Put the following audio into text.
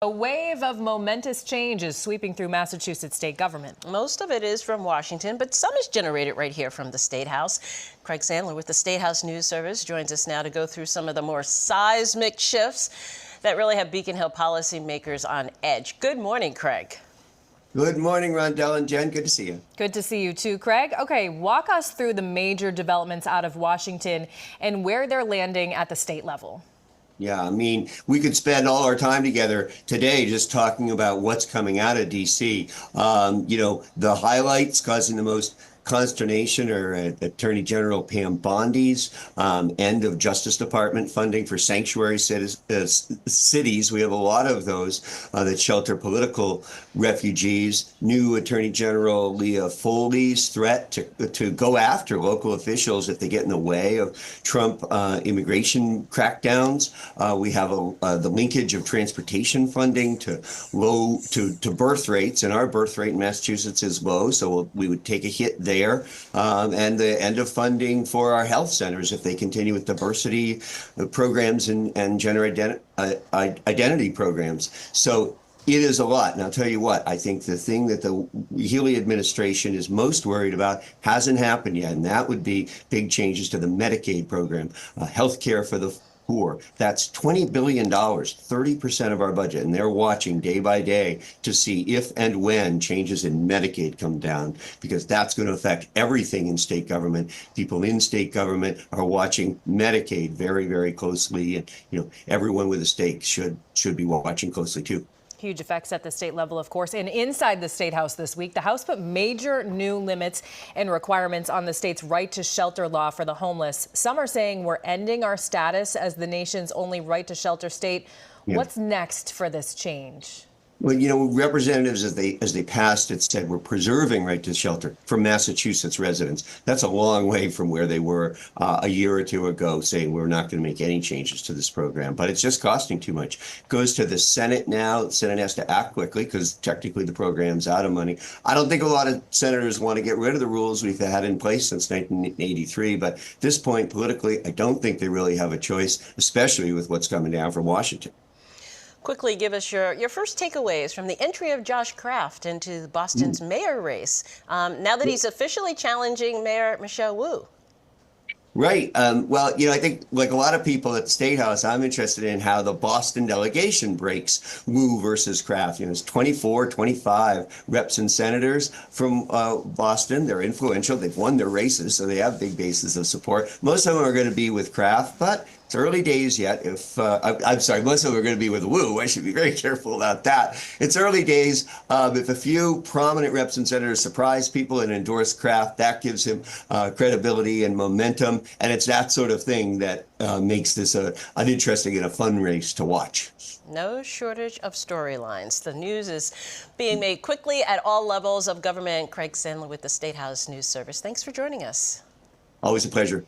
A wave of momentous change is sweeping through Massachusetts state government. Most of it is from Washington, but some is generated right here from the State House. Craig Sandler with the State House News Service joins us now to go through some of the more seismic shifts that really have Beacon Hill policymakers on edge. Good morning, Craig. Good morning, Rondell and Jen. Good to see you. Good to see you too, Craig. Okay, walk us through the major developments out of Washington and where they're landing at the state level. Yeah, I mean, we could spend all our time together today just talking about what's coming out of D.C. The highlights causing the most consternation are Attorney General Pam Bondi's end of Justice Department funding for sanctuary cities. We have a lot of those that shelter political refugees. New Attorney General Leah Foley's threat to go after local officials if they get in the way of Trump immigration crackdowns. We have the linkage of transportation funding to birth rates, and our birth rate in Massachusetts is low, so we would take a hit there. And the end of funding for our health centers if they continue with diversity programs and gender identity programs. So it is a lot. And I'll tell you what, I think the thing that the Healey administration is most worried about hasn't happened yet, and that would be big changes to the Medicaid program, health care for the poor. That's $20 billion, 30% of our budget. And they're watching day by day to see if and when changes in Medicaid come down, because that's going to affect everything in state government. People in state government are watching Medicaid very, very closely. And, everyone with a stake should be watching closely, too. Huge effects at the state level, of course. And inside the State House this week, the House put major new limits and requirements on the state's right to shelter law for the homeless. Some are saying we're ending our status as the nation's only right to shelter state. Yeah. What's next for this change? Well, representatives, as they passed it, said we're preserving right to shelter for Massachusetts residents. That's a long way from where they were a year or two ago, saying we're not going to make any changes to this program. But it's just costing too much. It goes to the Senate now. The Senate has to act quickly because technically the program's out of money. I don't think a lot of senators want to get rid of the rules we've had in place since 1983. But at this point, politically, I don't think they really have a choice, especially with what's coming down from Washington. Quickly give us your first takeaways from the entry of Josh Kraft into Boston's mayor race, now that he's officially challenging Mayor Michelle Wu. Right. I think like a lot of people at the State House, I'm interested in how the Boston delegation breaks Wu versus Kraft. It's 24, 25 reps and senators from Boston. They're influential. They've won their races, so they have big bases of support. Most of them are going to be with Kraft, but it's early days yet. Most of them are going to be with Wu. I should be very careful about that. It's early days. If a few prominent reps and senators surprise people and endorse Kraft, that gives him credibility and momentum. And it's that sort of thing that makes this an interesting and a fun race to watch. No shortage of storylines. The news is being made quickly at all levels of government. Craig Sandler with the State House News Service. Thanks for joining us. Always a pleasure.